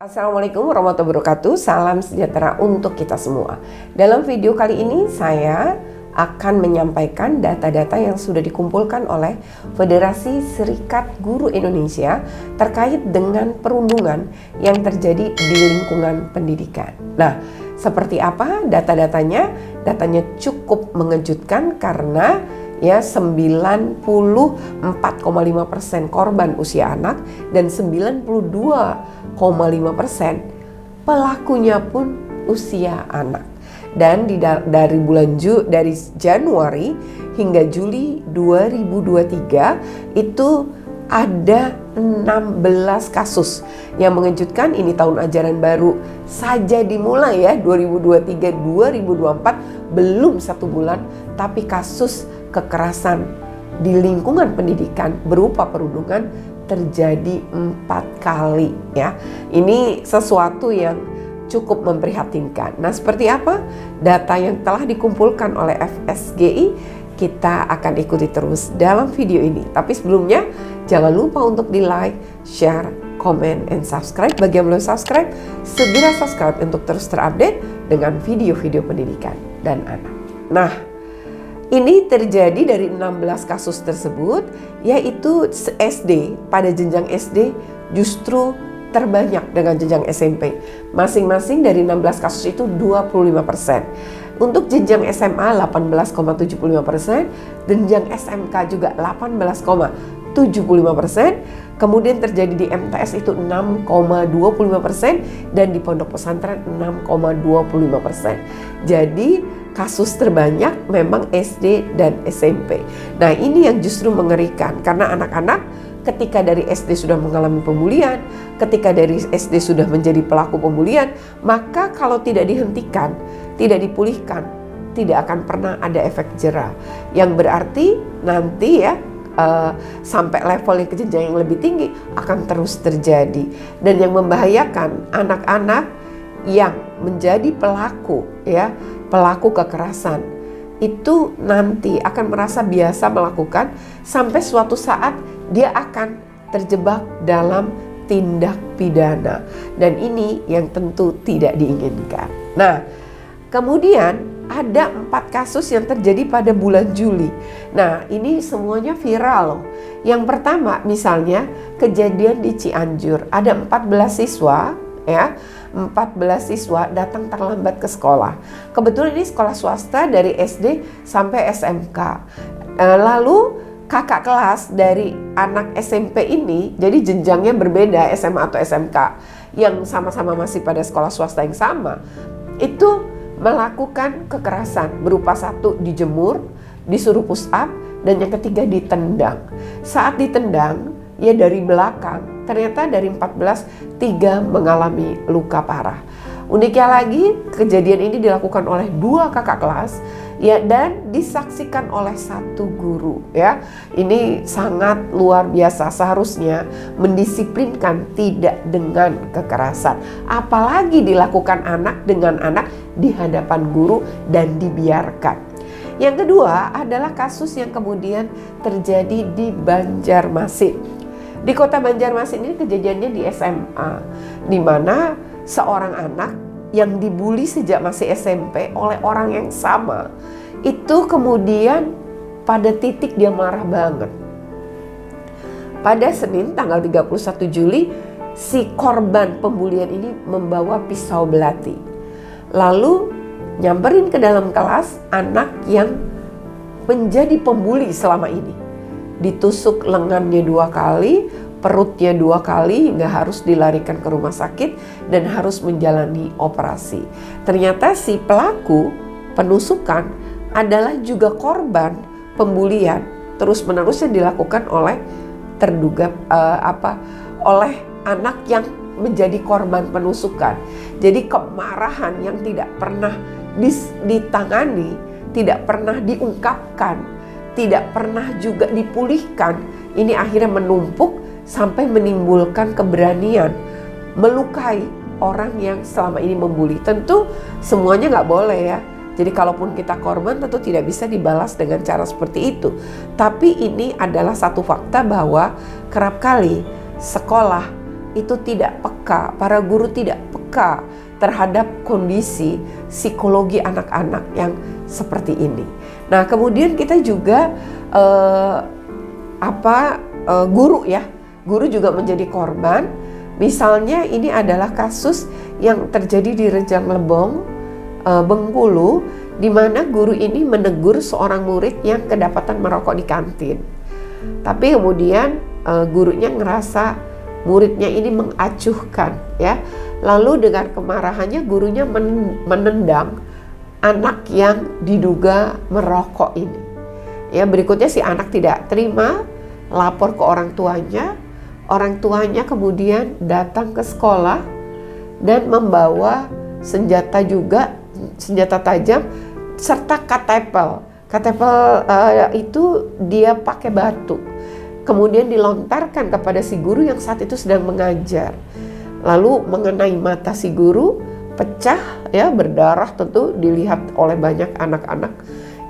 Assalamualaikum warahmatullahi wabarakatuh. Salam sejahtera untuk kita semua. Dalam video kali ini saya akan menyampaikan data-data yang sudah dikumpulkan oleh Federasi Serikat Guru Indonesia terkait dengan perundungan yang terjadi di lingkungan pendidikan. Nah, seperti apa data-datanya? Datanya cukup mengejutkan karena 94,5% korban usia anak dan 92,5% pelakunya pun usia anak. Dan dari Januari hingga Juli 2023 itu ada 16 kasus yang mengejutkan. Ini tahun ajaran baru saja dimulai 2023-2024, belum 1 bulan, tapi kasus kekerasan di lingkungan pendidikan berupa perundungan terjadi 4 kali Ini sesuatu yang cukup memprihatinkan. Nah, seperti apa data yang telah dikumpulkan oleh FSGI? Kita akan ikuti terus dalam video ini. Tapi sebelumnya jangan lupa untuk di like, share, comment, and subscribe. Bagi yang belum subscribe, segera subscribe untuk terus terupdate dengan video-video pendidikan dan anak. Nah, ini terjadi dari 16 kasus tersebut, yaitu SD, pada jenjang SD justru terbanyak dengan jenjang SMP. Masing-masing dari 16 kasus itu 25%. Untuk jenjang SMA 18,75%, jenjang SMK juga 18,75%. Kemudian terjadi di MTS itu 6,25% dan di pondok pesantren 6,25%. Jadi kasus terbanyak memang SD dan SMP. Nah, ini yang justru mengerikan karena anak-anak ketika dari SD sudah mengalami pembulian, ketika dari SD sudah menjadi pelaku pembulian, maka kalau tidak dihentikan, tidak dipulihkan, tidak akan pernah ada efek jera. Yang berarti nanti sampai level yang ke jenjang yang lebih tinggi akan terus terjadi. Dan yang membahayakan, anak-anak yang menjadi pelaku kekerasan itu nanti akan merasa biasa melakukan sampai suatu saat dia akan terjebak dalam tindak pidana, dan ini yang tentu tidak diinginkan. Nah, kemudian ada 4 kasus yang terjadi pada bulan Juli. Nah, ini semuanya viral loh. Yang pertama misalnya kejadian di Cianjur, ada 14 siswa 14 siswa datang terlambat ke sekolah. Kebetulan ini sekolah swasta dari SD sampai SMK. Lalu kakak kelas dari anak SMP ini, jadi jenjangnya berbeda SMA atau SMK, yang sama-sama masih pada sekolah swasta yang sama, itu melakukan kekerasan berupa 1 dijemur, disuruh push up, dan yang ketiga ditendang. Saat ditendang dari belakang, ternyata dari 14, 3 mengalami luka parah. Uniknya lagi, kejadian ini dilakukan oleh 2 kakak kelas dan disaksikan oleh 1 guru Ini sangat luar biasa. Seharusnya mendisiplinkan, tidak dengan kekerasan. Apalagi dilakukan anak dengan anak di hadapan guru dan dibiarkan. Yang kedua adalah kasus yang kemudian terjadi di Banjarmasin. Di kota Banjarmasin ini kejadiannya di SMA, di mana seorang anak yang dibully sejak masih SMP oleh orang yang sama, itu kemudian pada titik dia marah banget. Pada Senin tanggal 31 Juli, si korban pembulian ini membawa pisau belati. Lalu nyamperin ke dalam kelas anak yang menjadi pembuli selama ini. Ditusuk lengannya 2 kali, perutnya 2 kali, hingga harus dilarikan ke rumah sakit dan harus menjalani operasi. Ternyata si pelaku penusukan adalah juga korban pembulian terus-menerus yang dilakukan oleh oleh anak yang menjadi korban penusukan. Jadi kemarahan yang tidak pernah ditangani, tidak pernah diungkapkan, tidak pernah juga dipulihkan, ini akhirnya menumpuk sampai menimbulkan keberanian melukai orang yang selama ini membuli. Tentu semuanya nggak boleh Jadi kalaupun kita korban tentu tidak bisa dibalas dengan cara seperti itu. Tapi ini adalah satu fakta bahwa kerap kali sekolah itu tidak peka, para guru tidak peka terhadap kondisi psikologi anak-anak yang seperti ini. Nah, kemudian kita juga guru juga menjadi korban. Misalnya ini adalah kasus yang terjadi di Rejang Lebong, Bengkulu, di mana guru ini menegur seorang murid yang kedapatan merokok di kantin. Tapi kemudian gurunya ngerasa muridnya ini mengacuhkan, ya. Lalu dengan kemarahannya gurunya menendang anak yang diduga merokok ini. Ya, berikutnya si anak tidak terima, lapor ke orang tuanya. Orang tuanya kemudian datang ke sekolah dan membawa senjata tajam serta katepel. Katepel itu dia pakai batu. Kemudian dilontarkan kepada si guru yang saat itu sedang mengajar. Lalu mengenai mata si guru, pecah, ya, berdarah, tentu dilihat oleh banyak anak-anak,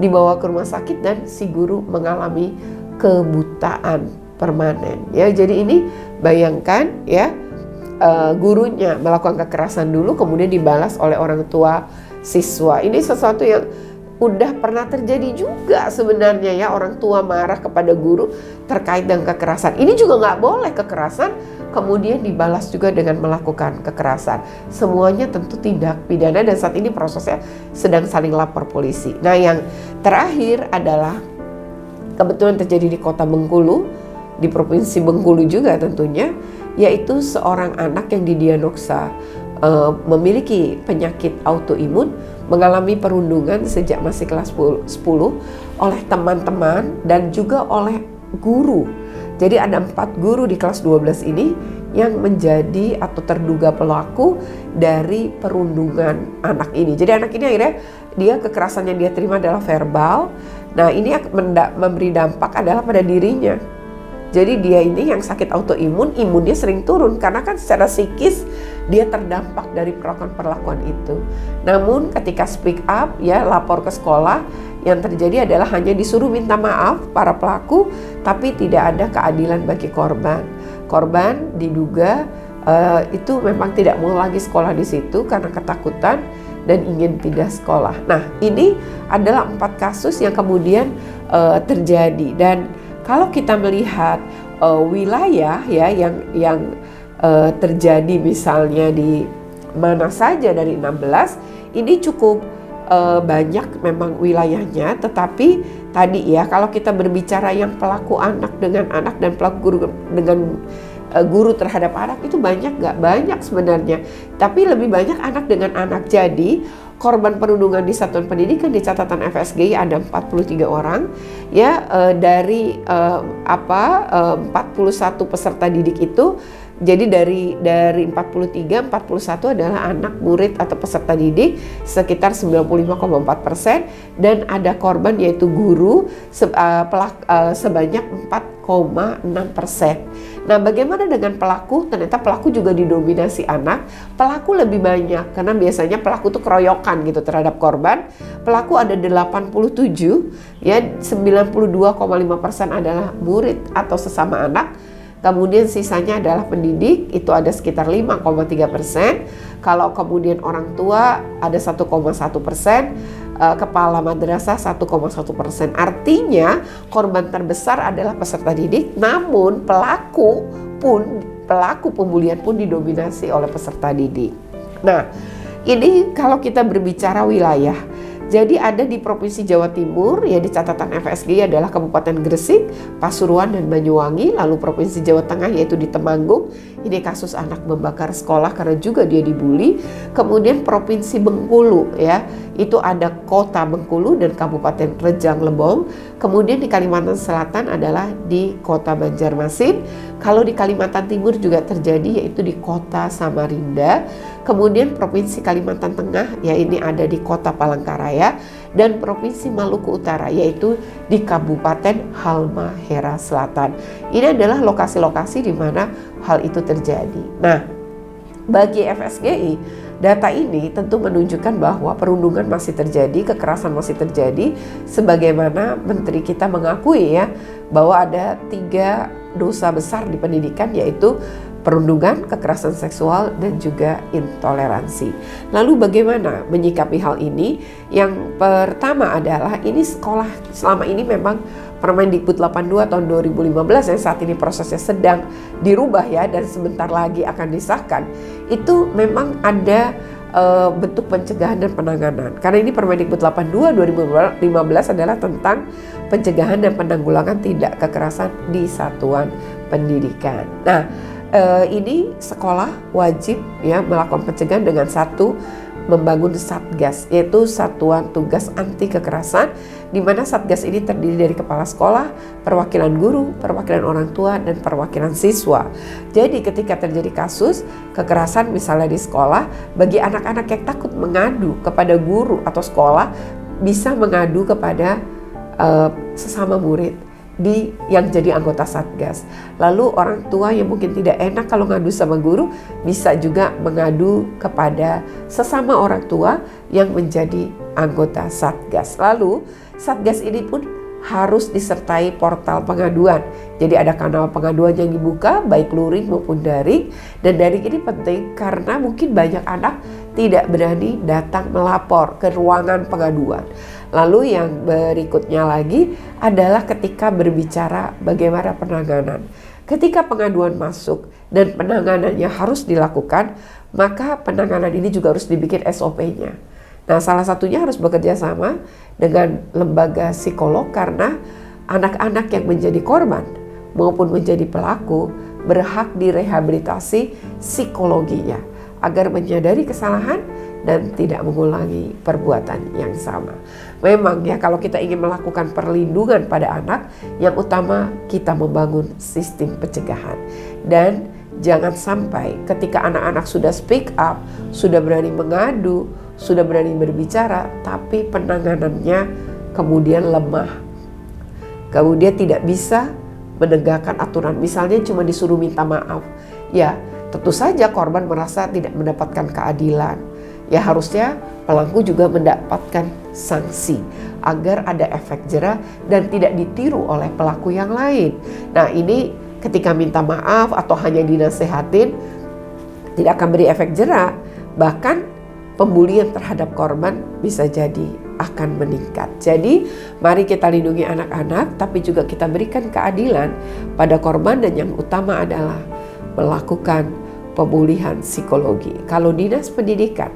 dibawa ke rumah sakit dan si guru mengalami kebutaan permanen. Ya, jadi ini bayangkan, ya, gurunya melakukan kekerasan dulu, kemudian dibalas oleh orang tua siswa. Ini sesuatu yang udah pernah terjadi juga sebenarnya, ya, orang tua marah kepada guru terkait dengan kekerasan. Ini juga nggak boleh, kekerasan kemudian dibalas juga dengan melakukan kekerasan. Semuanya tentu tindak pidana dan saat ini prosesnya sedang saling lapor polisi. Nah, yang terakhir adalah kebetulan terjadi di kota Bengkulu, di provinsi Bengkulu juga tentunya, yaitu seorang anak yang didiagnosa memiliki penyakit autoimun, mengalami perundungan sejak masih kelas 10 oleh teman-teman dan juga oleh guru. Jadi ada 4 guru di kelas 12 ini yang menjadi atau terduga pelaku dari perundungan anak ini. Jadi anak ini akhirnya dia kekerasan yang dia terima adalah verbal. Nah, ini memberi dampak adalah pada dirinya. Jadi dia ini yang sakit autoimun, imunnya sering turun karena kan secara psikis dia terdampak dari perlakuan itu. Namun ketika speak up, ya, lapor ke sekolah, yang terjadi adalah hanya disuruh minta maaf para pelaku, tapi tidak ada keadilan bagi korban. Korban diduga itu memang tidak mau lagi sekolah di situ karena ketakutan dan ingin pindah sekolah. Nah, ini adalah 4 kasus yang kemudian terjadi. Dan kalau kita melihat wilayah, ya, yang terjadi misalnya di mana saja dari 16, ini cukup banyak memang wilayahnya. Tetapi tadi, ya, kalau kita berbicara yang pelaku anak dengan anak dan pelaku guru dengan guru terhadap anak, itu nggak banyak sebenarnya. Tapi lebih banyak anak dengan anak. Jadi korban perundungan di satuan pendidikan di catatan FSGI ada 43 orang, ya, dari 41 peserta didik itu. Jadi dari 43, 41 adalah anak murid atau peserta didik sekitar 95,4%, dan ada korban yaitu guru sebanyak 4,6%. Nah, bagaimana dengan pelaku? Ternyata pelaku juga didominasi anak. Pelaku lebih banyak karena biasanya pelaku itu keroyokan gitu terhadap korban. Pelaku ada 87, ya, 92,5% adalah murid atau sesama anak. Kemudian sisanya adalah pendidik, itu ada sekitar 5,3%. Kalau kemudian orang tua ada 1,1%, kepala madrasah 1,1%. Artinya korban terbesar adalah peserta didik, namun pelaku pembulian pun didominasi oleh peserta didik. Nah, ini kalau kita berbicara wilayah. Jadi ada di Provinsi Jawa Timur, ya, di catatan FSGI adalah Kabupaten Gresik, Pasuruan, dan Banyuwangi. Lalu Provinsi Jawa Tengah yaitu di Temanggung, ini kasus anak membakar sekolah karena juga dia dibully. Kemudian Provinsi Bengkulu, ya, itu ada Kota Bengkulu dan Kabupaten Rejang Lebong. Kemudian di Kalimantan Selatan adalah di Kota Banjarmasin. Kalau di Kalimantan Timur juga terjadi yaitu di Kota Samarinda. Kemudian Provinsi Kalimantan Tengah, ya, ini ada di Kota Palangkaraya, dan Provinsi Maluku Utara yaitu di Kabupaten Halmahera Selatan. Ini adalah lokasi-lokasi di mana hal itu terjadi. Nah, bagi FSGI, data ini tentu menunjukkan bahwa perundungan masih terjadi, kekerasan masih terjadi, sebagaimana Menteri kita mengakui, ya, bahwa ada 3 dosa besar di pendidikan, yaitu perundungan, kekerasan seksual, dan juga intoleransi. Lalu bagaimana menyikapi hal ini? Yang pertama adalah ini sekolah selama ini memang Permendikbud 82 tahun 2015 yang saat ini prosesnya sedang dirubah ya, dan sebentar lagi akan disahkan. Itu memang ada bentuk pencegahan dan penanganan. Karena ini Permendikbud 82 2015 adalah tentang pencegahan dan penanggulangan tindak kekerasan di satuan pendidikan. Nah, ini sekolah wajib ya melakukan pencegahan dengan satu, membangun Satgas, yaitu Satuan Tugas Anti Kekerasan, di mana Satgas ini terdiri dari kepala sekolah, perwakilan guru, perwakilan orang tua, dan perwakilan siswa. Jadi ketika terjadi kasus kekerasan misalnya di sekolah, bagi anak-anak yang takut mengadu kepada guru atau sekolah, bisa mengadu kepada sesama murid yang jadi anggota Satgas. Lalu orang tua yang mungkin tidak enak kalau ngadu sama guru, bisa juga mengadu kepada sesama orang tua yang menjadi anggota Satgas. Lalu Satgas ini pun harus disertai portal pengaduan. Jadi ada kanal pengaduan yang dibuka, baik luring maupun daring. Dan daring ini penting karena mungkin banyak anak tidak berani datang melapor ke ruangan pengaduan. Lalu yang berikutnya lagi adalah ketika berbicara bagaimana penanganan. Ketika pengaduan masuk dan penanganannya harus dilakukan, maka penanganan ini juga harus dibikin SOP-nya. Nah, salah satunya harus bekerja sama dengan lembaga psikolog, karena anak-anak yang menjadi korban maupun menjadi pelaku berhak direhabilitasi psikologinya agar menyadari kesalahan dan tidak mengulangi perbuatan yang sama. Memang ya, kalau kita ingin melakukan perlindungan pada anak, yang utama kita membangun sistem pencegahan. Dan jangan sampai ketika anak-anak sudah speak up, sudah berani mengadu, sudah berani berbicara, tapi penanganannya kemudian lemah. Kemudian tidak bisa menegakkan aturan, misalnya cuma disuruh minta maaf. Ya, tentu saja korban merasa tidak mendapatkan keadilan. Ya, harusnya pelaku juga mendapatkan sanksi agar ada efek jera dan tidak ditiru oleh pelaku yang lain. Nah, ini ketika minta maaf atau hanya dinasehatin tidak akan beri efek jera, bahkan pembulian terhadap korban bisa jadi akan meningkat. Jadi mari kita lindungi anak-anak, tapi juga kita berikan keadilan pada korban, dan yang utama adalah melakukan pemulihan psikologi. Kalau dinas pendidikan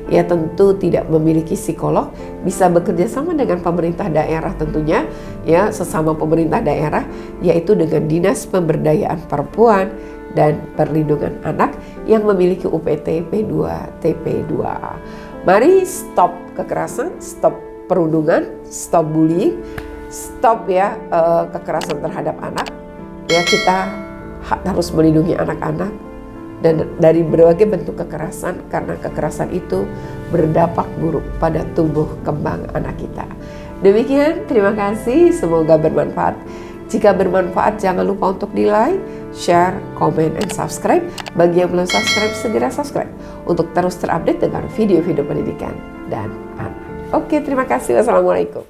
ya tentu tidak memiliki psikolog, bisa bekerja sama dengan pemerintah daerah tentunya ya, sesama pemerintah daerah, yaitu dengan Dinas Pemberdayaan Perempuan dan Perlindungan Anak yang memiliki UPT P2 TP2A. Mari stop kekerasan, stop perundungan, stop bullying, stop ya kekerasan terhadap anak. Ya, kita harus melindungi anak-anak dan dari berbagai bentuk kekerasan, karena kekerasan itu berdampak buruk pada tumbuh kembang anak kita. Demikian, terima kasih, semoga bermanfaat. Jika bermanfaat, jangan lupa untuk di like, share, komen, dan subscribe. Bagi yang belum subscribe, segera subscribe untuk terus terupdate dengan video-video pendidikan dan anak. Oke, terima kasih. Wassalamualaikum.